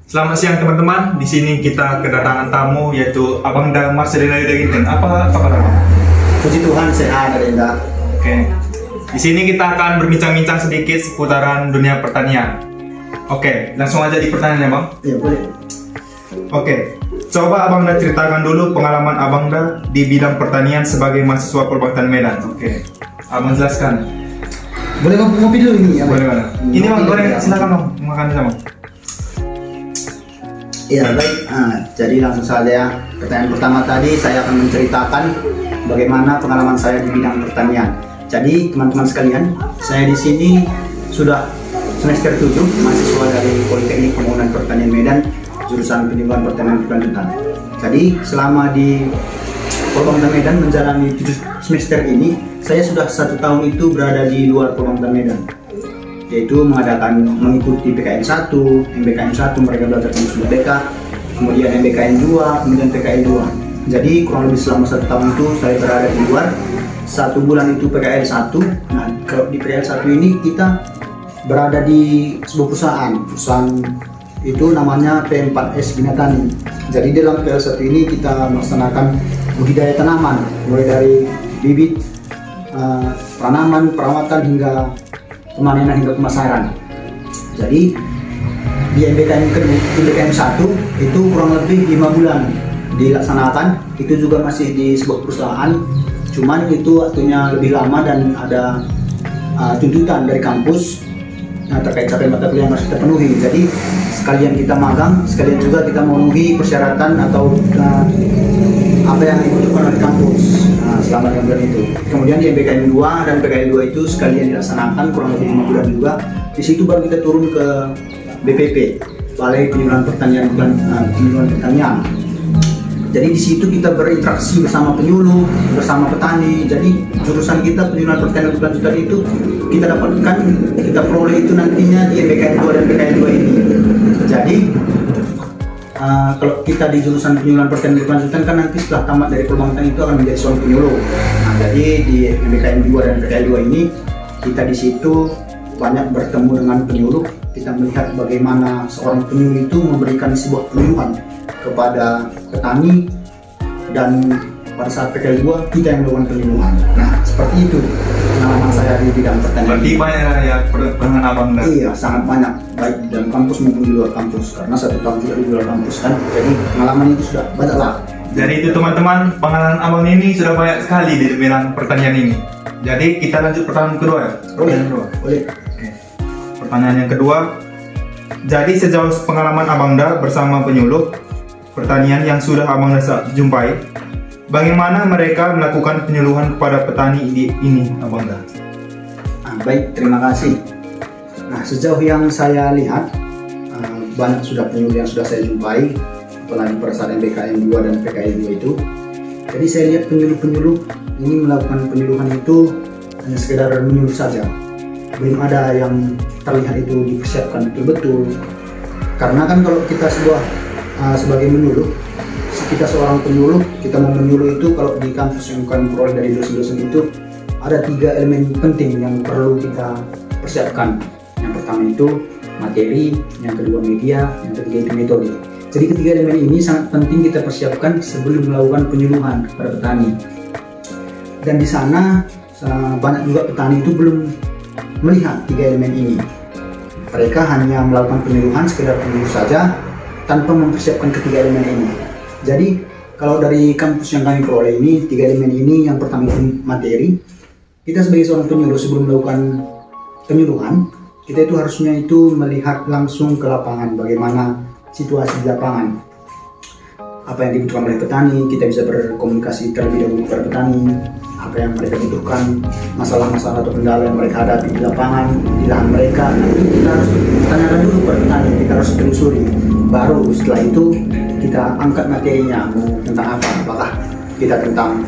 Selamat siang teman-teman. Di sini kita kedatangan tamu yaitu Abang Da Marcelina Yudaginten. Apa kabar Abang? Puji Tuhan sehat Rinda. Oke. Di sini kita akan berbincang-bincang sedikit seputaran dunia pertanian. Oke, langsung aja di pertanyaannya Bang. Iya boleh. Oke. Coba Abang Da ceritakan dulu pengalaman Abang Da di bidang pertanian sebagai mahasiswa Polbatan Medan. Oke. Abang jelaskan. Boleh ngopi dulu ini ya. Boleh mana? Ini Bang, boleh silakan Bang, makan sama. Iya baik. Jadi langsung saja pertanyaan pertama tadi saya akan menceritakan bagaimana pengalaman saya di bidang pertanian. Jadi teman-teman sekalian, saya di sini sudah semester 7 mahasiswa dari Politeknik Pembangunan Pertanian Medan jurusan Pendidikan Pertanian Berkelanjutan. Jadi selama di Polbatan Medan menjalani 7 semester ini, saya sudah 1 tahun itu berada di luar Polbatan Medan, yaitu mengikuti PKN 1, MBKM 1 mereka belajar tentang BK, kemudian MBKM 2, kemudian PKL 2. Jadi kurang lebih selama 1 tahun itu saya berada di luar. 1 bulan itu PKL 1. Nah, kalau di PKL 1 ini kita berada di sebuah perusahaan itu namanya P4S Bina Tani. Jadi dalam PKL 1 ini kita melaksanakan budidaya tanaman, mulai dari bibit, penanaman, perawatan hingga pemanenan hingga pemasaran. Jadi di MBKM 1 itu kurang lebih 5 bulan dilaksanakan. Itu juga masih di sebuah perusahaan, cuman itu waktunya lebih lama dan ada tuntutan dari kampus terkait capaian mata kuliah yang harus kita penuhi. Jadi sekalian kita magang, sekalian juga kita memenuhi persyaratan atau apa yang dibutuhkan oleh kampus selama 5 bulan itu. Kemudian di MBKM 2 dan PKL 2 itu sekalian dilaksanakan kurang lebih 5 bulan juga. Di situ baru kita turun ke BPP, Balai Penyuluhan Pertanian Pertanian. Jadi di situ kita berinteraksi bersama penyuluh, bersama petani. Jadi jurusan kita Penyuluhan Pertanian Berkelanjutan itu kita dapatkan, kita peroleh itu nantinya di MBKM 2 dan PKL 2 ini. Jadi kalau kita di jurusan Penyuluhan Pertanian Berkelanjutan kan nanti setelah tamat dari Polbatan itu akan menjadi seorang penyuluh. Nah, jadi di MBKM 2 dan PKL 2 ini kita di situ banyak bertemu dengan penyuluh. Kita melihat bagaimana seorang penyuluh itu memberikan sebuah penyuluhan kepada petani, dan pada saat PKL 2 kita yang melakukan penyuluhan. Nah, seperti itu pengalaman saya di bidang pertanian. Berarti banyak ya pengalaman Abang Da. Iya, sangat banyak, baik di dalam kampus maupun di luar kampus, karena 1 tahun juga di luar kampus kan. Jadi pengalaman itu sudah banyak lah. Jadi itu teman-teman, pengalaman Abang ini sudah banyak sekali di bidang pertanian ini. Jadi kita lanjut pertanyaan kedua ya. Boleh. Oke. Pertanyaan yang kedua. Jadi sejauh pengalaman Abang Da bersama penyuluh pertanian yang sudah Abang Da jumpai, bagaimana mereka melakukan penyuluhan kepada petani ini Abang Da? Baik, terima kasih. Nah, sejauh yang saya lihat, banyak sudah penyuluh yang sudah saya jumpai, apalagi pada saat MBKM 2 dan PKL 2 itu. Jadi saya lihat penyuluh-penyuluh ini melakukan penyuluhan itu hanya sekedar menyuluh saja. Belum ada yang terlihat itu dipersiapkan betul-betul. Karena kan kalau kita sebagai menyuluh, kita seorang penyuluh, kita mau menyuluh itu kalau di kampus yang bukan peroleh dari dosen-dosen itu ada 3 elemen penting yang perlu kita persiapkan. Yang pertama itu materi, yang kedua media, yang ketiga itu metode. Jadi ketiga elemen ini sangat penting kita persiapkan sebelum melakukan penyuluhan kepada petani. Dan di sana banyak juga petani itu belum melihat 3 elemen ini. Mereka hanya melakukan penyuluhan sekedar penyuluh saja tanpa mempersiapkan ketiga elemen ini. Jadi kalau dari kampus yang kami peroleh ini, 3 elemen ini, yang pertama itu materi. Kita sebagai seorang penyuluh sebelum melakukan penyuluhan, kita itu harusnya itu melihat langsung ke lapangan, bagaimana situasi di lapangan, apa yang dibutuhkan oleh petani. Kita bisa berkomunikasi terlebih dahulu kepada petani, apa yang mereka butuhkan, masalah-masalah atau kendala yang mereka hadapi di lapangan, di lahan mereka. Nah, itu kita harus tanyakan dulu kepada petani, kita harus telusuri. Baru setelah itu kita angkat materinya, tentang apa, apakah kita tentang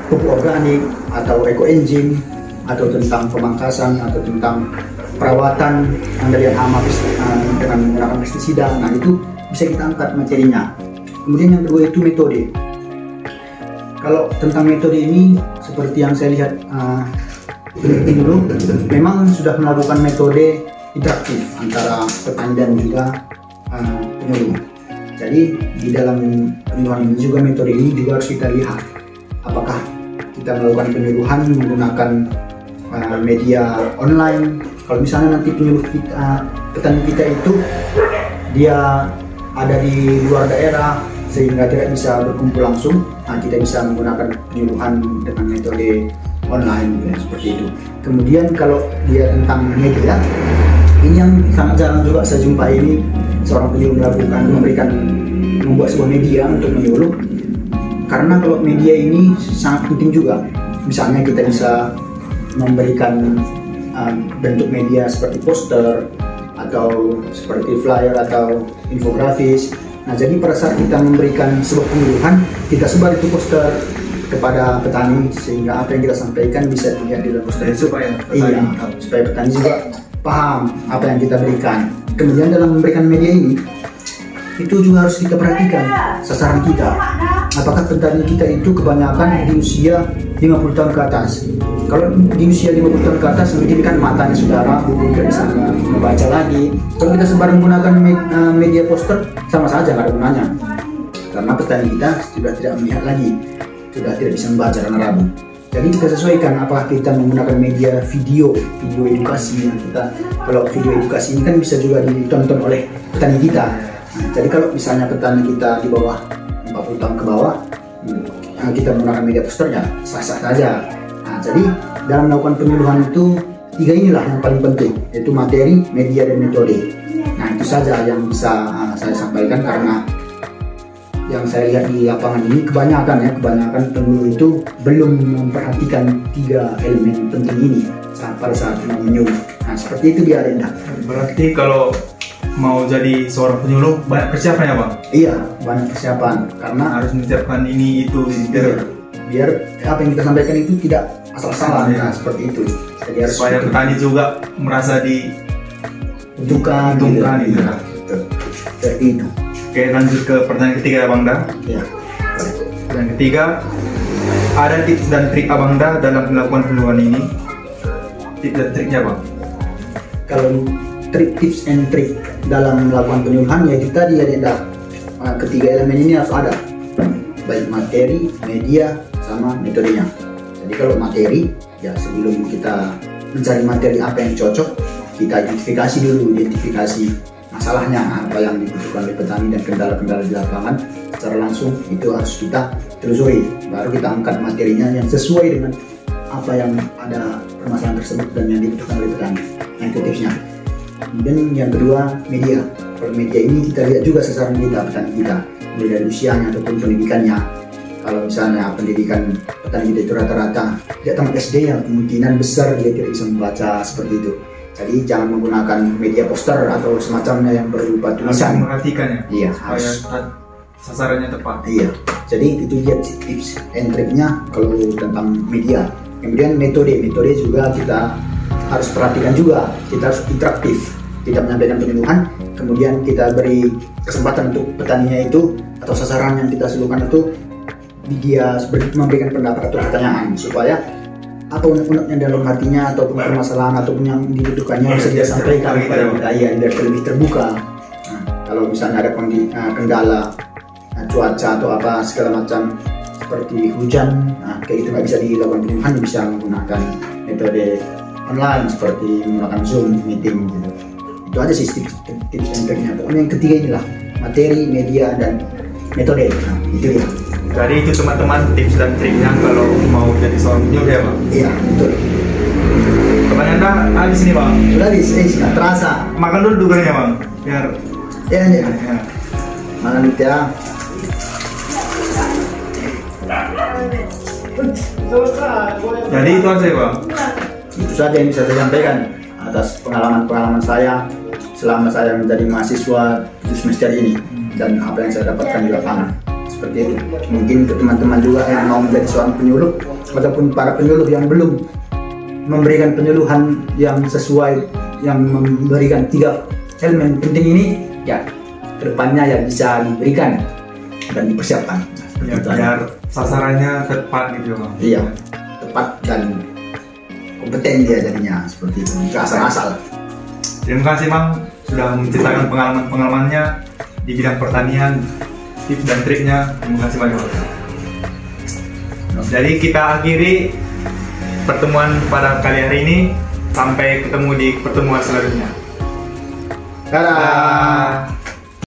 pupuk organik atau ekoenzim, atau tentang pemangkasan, atau tentang perawatan pengendalian hama dengan menggunakan pestisida. Nah, itu bisa kita angkat materinya. Kemudian yang kedua itu metode. Kalau tentang metode ini, seperti yang saya lihat dulu, memang sudah melakukan metode interaktif antara petani dan juga penyuluh. Jadi di dalam penyuluhan ini juga, metode ini juga harus kita lihat apakah kita melakukan penyuluhan menggunakan media online. Kalau misalnya nanti penyuluh kita, petani kita itu dia ada di luar daerah sehingga tidak bisa berkumpul langsung, kita bisa menggunakan penyuluhan dengan metode online seperti itu. Kemudian kalau dia tentang media, ini yang sangat jarang juga saya jumpai, ini seorang penyuluh membuat sebuah media untuk menyuluh. Karena kalau media ini sangat penting juga. Misalnya kita bisa memberikan bentuk media seperti poster atau seperti flyer atau infografis. Nah, jadi pada saat kita memberikan sebuah penyuluhan, kita sebar itu poster kepada petani sehingga apa yang kita sampaikan bisa dilihat di dalam poster itu, supaya petani juga paham apa yang kita berikan. Kemudian dalam memberikan media ini itu juga harus kita perhatikan sasaran kita. Apakah petani kita itu kebanyakan di usia 50 tahun ke atas? Kalau di usia 50 tahun ke atas mungkin kan matanya sudah rapuh, tidak bisa membaca lagi. Kalau kita sebar menggunakan media poster, sama saja nggak ada gunanya, karena petani kita sudah tidak melihat lagi, sudah tidak bisa membaca karena rapuh. Jadi kita sesuaikan apakah kita menggunakan media video edukasi yang kita, kalau video edukasi ini kan bisa juga ditonton oleh petani kita. Jadi kalau misalnya petani kita di bawah 40 tahun ke bawah, kita menggunakan media posternya sah-sah saja. Nah, jadi dalam melakukan penyuluhan itu 3 inilah yang paling penting, yaitu materi, media, dan metode. Nah, itu saja yang bisa saya sampaikan, karena yang saya lihat di lapangan ini kebanyakan penyuluh itu belum memperhatikan 3 elemen penting ini pada saat mau menyuluh. Nah, seperti itu dia, Renda. Berarti kalau mau jadi seorang penyuluh banyak persiapan ya, Bang? Iya, banyak persiapan, karena harus menyiapkan ini itu biar apa yang kita sampaikan itu tidak asal-asalan. Nah, seperti itu. Jadi harus supaya petani juga merasa diuntungkan gitu. Seperti itu. Oke, lanjut ke pertanyaan ketiga ya, Bang Da. Ya. Pertanyaan ketiga, ada tips dan trik Abang Da dalam melakukan penyuluhan ini? Tips dan triknya, Bang? Kalau tips and trik dalam melakukan penyuluhan, yaitu tadi ada ketiga elemen ini harus ada, baik materi, media, sama metodenya. Jadi kalau materi, ya sebelum kita mencari materi apa yang cocok, kita identifikasi masalahnya, apa yang dibutuhkan oleh petani dan kendala-kendala di lapangan secara langsung, itu harus kita telusuri, baru kita angkat materinya yang sesuai dengan apa yang ada permasalahan tersebut dan yang dibutuhkan oleh petani. Nah, itu tipsnya. Kemudian yang kedua, media. Kalau media ini kita lihat juga sasaran kita, petani kita, mulai dari usianya ataupun pendidikannya. Kalau misalnya pendidikan petani kita itu rata-rata tidak tamat SD, yang kemungkinan besar dia tidak bisa membaca seperti itu. Jadi jangan menggunakan media poster atau semacamnya yang berupa tulisan. Memperhatikan ya. Iya, supaya sasarannya tepat. Iya. Jadi itu dia tips and triknya kalau tentang media. Kemudian metode juga kita harus perhatikan juga, kita harus interaktif, tidak menyampaikan penyuluhan, kemudian kita beri kesempatan untuk petaninya itu atau sasaran yang kita suluhkan itu dia memberikan pendapat atau pertanyaan, supaya apa unek-uneknya dalam hatinya ataupun permasalahan ataupun yang dibutuhkannya bisa dia sampaikan kepada kita, ya, biar lebih terbuka. Nah, kalau misalnya ada kendala cuaca atau apa segala macam seperti hujan, kayak itu nggak bisa dilakukan penyuluhan, bisa menggunakan metode online seperti menggunakan Zoom meeting gitu. Itu aja sih tips and triknya. Pokoknya yang ketiga inilah materi, media, dan metode. Nah, itu dia. Jadi itu teman-teman tips dan triknya kalau mau jadi seorang penyuluh ya, Bang? Iya, betul. Pertanyaan Anda habis nih, Bang? Sudah habis, nggak terasa. Makan dulu duganya, Bang, biar ya. Makan ya. Jadi itu aja ya, Bang? Itu saja yang bisa saya sampaikan atas pengalaman saya selama saya menjadi mahasiswa di semester ini dan apa yang saya dapatkan di lapangan. Seperti itu. Mungkin ke teman-teman juga yang mau menjadi seorang penyuluh ataupun para penyuluh yang belum memberikan penyuluhan yang sesuai, yang memberikan 3 elemen penting ini, ya kedepannya ya bisa diberikan dan dipersiapkan. Ya, biar sasarannya tepat gitu, Bang. Iya, tepat dan kompeten dia jadinya, seperti itu, nggak asal-asal. Terima kasih, Bang, sudah menceritakan pengalaman-pengalamannya di bidang pertanian, tips dan triknya. Terima kasih banyak. Jadi kita akhiri pertemuan pada kali hari ini. Sampai ketemu di pertemuan selanjutnya. Dadah.